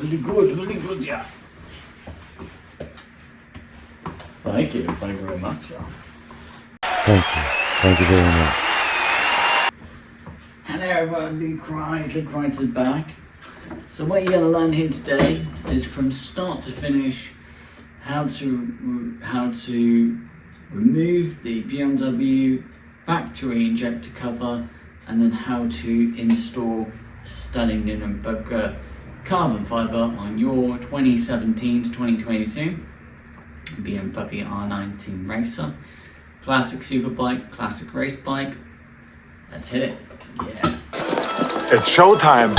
Really good, yeah. Thank you very much. Yeah. Thank you very much. Hello everyone, Luke Wright is back. So what you're going to learn here today is from start to finish how to remove the BMW factory injector cover, and then how to install stunning Ilmberger carbon fibre on your 2017 to 2022 BMW R NineT Racer. Classic superbike, classic race bike. Let's hit it. Yeah. It's showtime.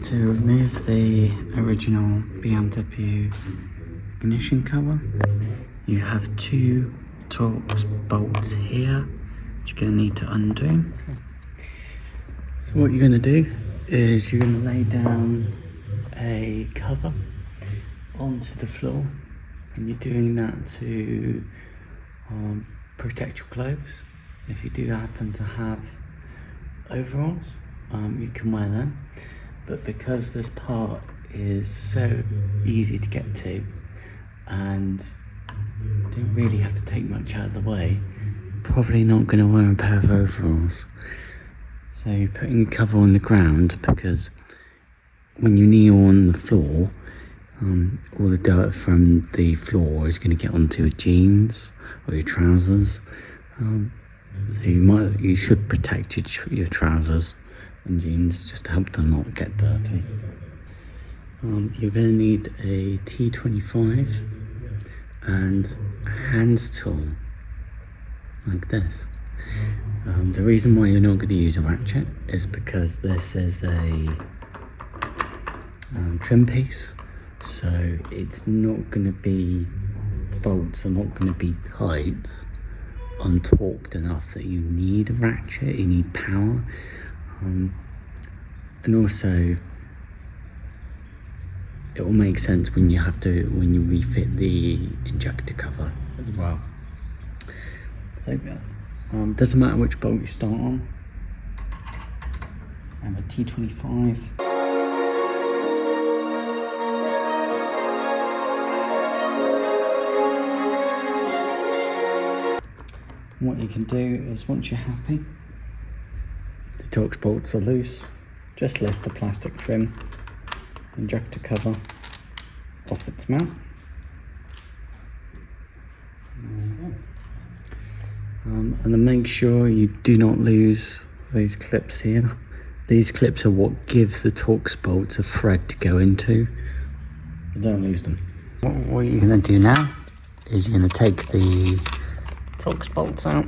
To remove the original BMW ignition cover, you have two Torx bolts here, which you're going to need to undo. So what you're going to do is you're going to lay down a cover onto the floor, and you're doing that to protect your clothes. If you do happen to have overalls, you can wear them. But because this part is so easy to get to and you don't really have to take much out of the way, probably not going to wear a pair of overalls. So you're putting a cover on the ground, because when you kneel on the floor, all the dirt from the floor is going to get onto your jeans or your trousers. So you should protect your trousers and jeans just to help them not get dirty. You're going to need a T25 and a hand tool like this. The reason why you're not going to use a ratchet is because this is a trim piece, so it's not going to be, the bolts are not going to be tight, untorqued enough that you need a ratchet, you need power. And also it will make sense when you refit the injector cover as well. So doesn't matter which bolt you start on. I have a T25. What you can do is, once you're happy, the Torx bolts are loose, just lift the plastic trim injector cover off its mount. And then make sure you do not lose these clips here. These clips are what give the Torx bolts a thread to go into. So don't lose them. What you're going to do now is you're going to take the Torx bolts out,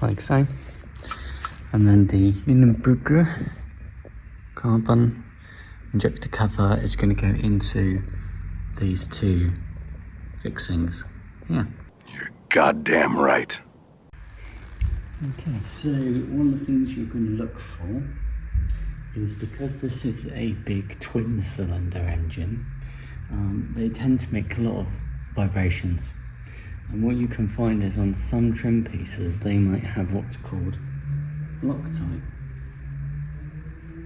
like so, and then the Ilmberger carbon injector cover is going to go into these two fixings. Yeah. You're goddamn right. Okay, so one of the things you're going to look for is, because this is a big twin cylinder engine, they tend to make a lot of vibrations. And what you can find is, on some trim pieces, they might have what's called Loctite.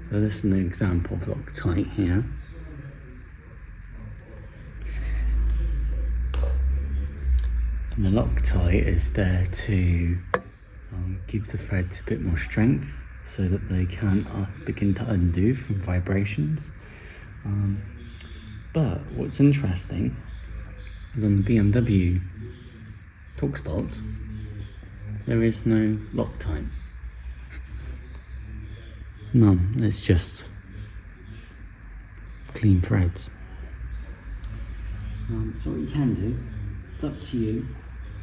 So this is an example of Loctite here. And the Loctite is there to give the threads a bit more strength, so that they can begin to undo from vibrations. But what's interesting is, on the BMW Torx bolts, there is no Loctite. None, it's just clean threads. So what you can do, it's up to you.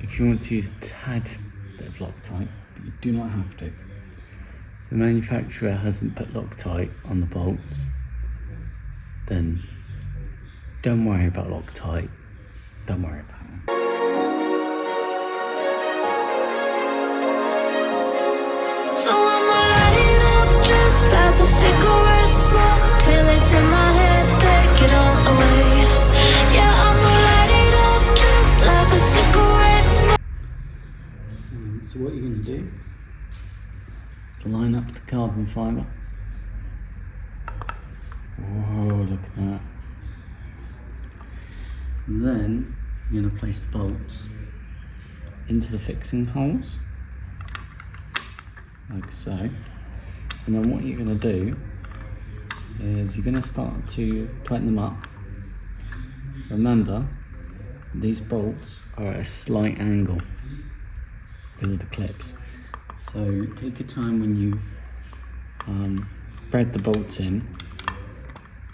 If you want to use a tad bit of Loctite, but you do not have to. The manufacturer hasn't put Loctite on the bolts, then don't worry about Loctite. Don't worry about it. So I'ma light it up just like a cigarette smoke till it's in my head, take it all away. Yeah, I'ma light it up just like a cigarette smoke. So what you're going to do is line up the carbon fibre. Whoa, look at that. And then you're going to place the bolts into the fixing holes, like so. And then what you're going to do is you're going to start to tighten them up. Remember, these bolts are at a slight angle because of the clips. So take your time when you thread the bolts in.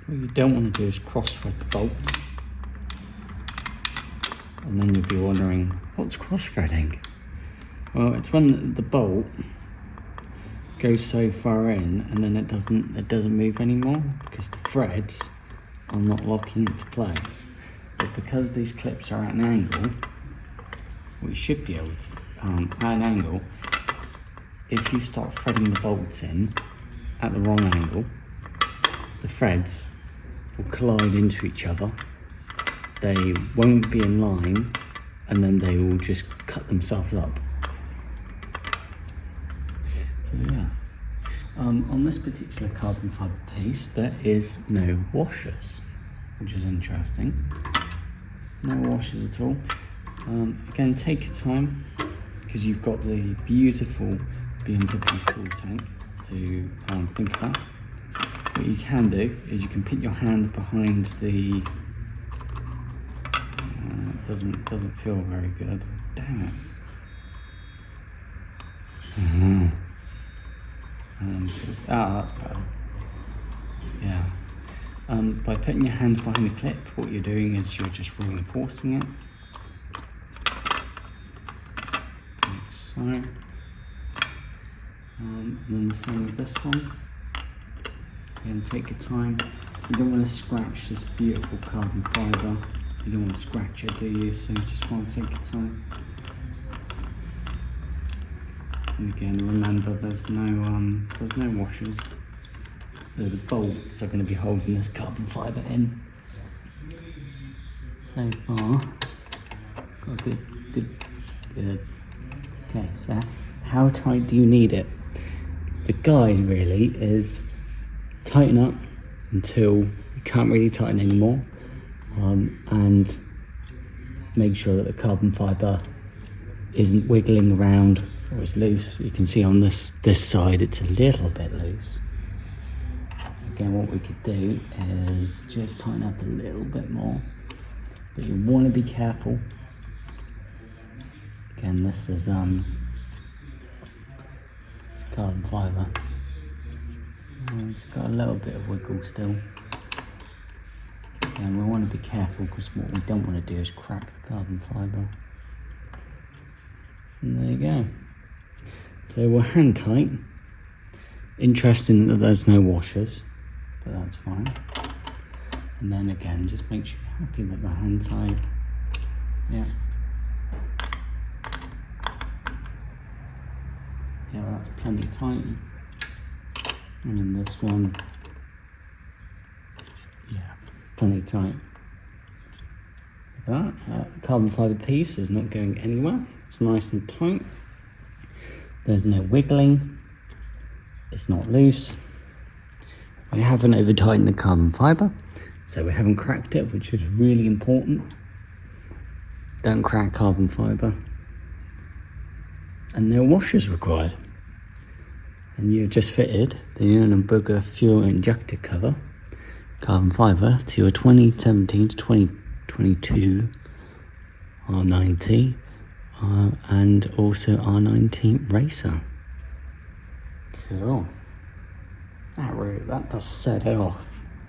What you don't want to do is cross thread the bolts. And then you'll be wondering, what's cross threading? Well, it's when the bolt goes so far in and then it doesn't move anymore because the threads are not locking into place. But because these clips are at an angle, we should be able to, at an angle, if you start threading the bolts in at the wrong angle, the threads will collide into each other. They won't be in line and then they will just cut themselves up. So yeah, on this particular carbon fibre piece there is no washers, which is interesting. No washers at all. Again, take your time because you've got the beautiful BMW fuel tank to think about. What you can do is you can put your hand behind the. It doesn't feel very good. Damn it. That's better. Yeah. By putting your hand behind the clip, what you're doing is you're just reinforcing it. Like so. And then the same with this one. Again, take your time. You don't want to scratch this beautiful carbon fibre. You don't want to scratch it, do you? So you just want to take your time. And again, remember, there's no washers. So the bolts are going to be holding this carbon fibre in. So far, got good. Okay, so how tight do you need it? The guide really is tighten up until you can't really tighten anymore, and make sure that the carbon fibre isn't wiggling around or is loose. You can see on this side it's a little bit loose. Again, what we could do is just tighten up a little bit more, but you want to be careful. Again, this is it's carbon fibre. It's got a little bit of wiggle still. And we want to be careful because what we don't want to do is crack the carbon fibre. And there you go. So we're hand tight. Interesting that there's no washers, but that's fine. And then again, just make sure you're happy that the hand tight. Yeah. Yeah, that's plenty tight. And then this one, yeah, plenty tight. That carbon fibre piece is not going anywhere. It's nice and tight. There's no wiggling. It's not loose. We haven't over tightened the carbon fibre, so we haven't cracked it, which is really important. Don't crack carbon fibre. And no washers required. And you've just fitted the Ilmberger fuel injector cover, carbon fibre, to your 2017 to 2022 R9T and also R NineT Racer. Cool. That does set it off.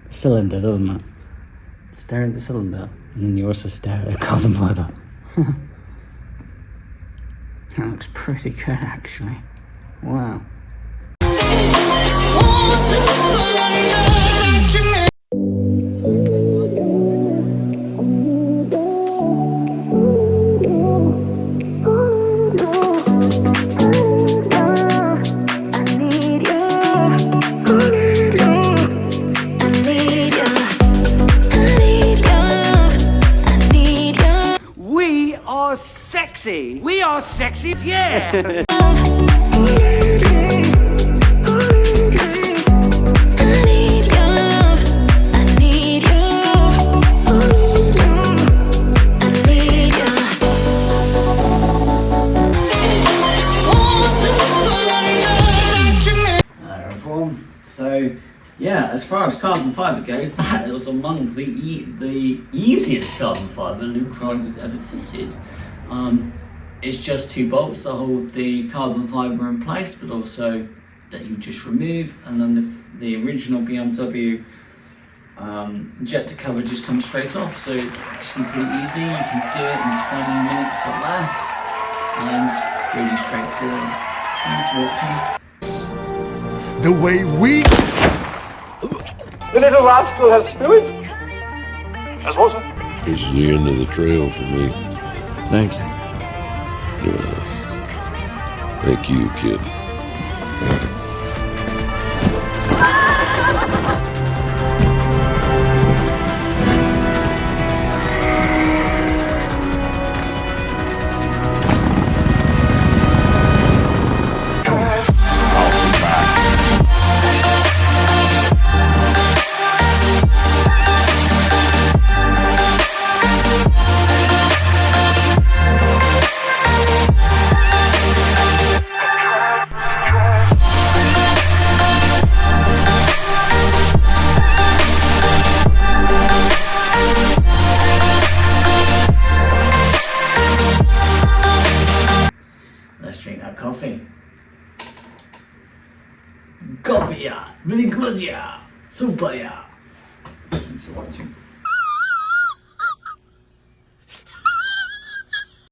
The cylinder, doesn't it? Stare at the cylinder, and then you also stare at carbon fibre. That looks pretty good, actually. Wow. sexy, yeah! So yeah, as far as carbon fibre goes, that is among the easiest carbon fibre an Ilmberger has ever fitted. It's just 2 bolts that hold the carbon fibre in place, but also that you just remove, and then the original BMW injector cover just comes straight off. So it's actually pretty easy. You can do it in 20 minutes or less, and really straightforward. Thanks for watching. The way we... The little rascal has spirit. As water. This is the end of the trail for me. Thank you. Thank you, kid. Let's drink that coffee. Coffee, yeah. Really good, yeah. Super, yeah. Thanks for watching.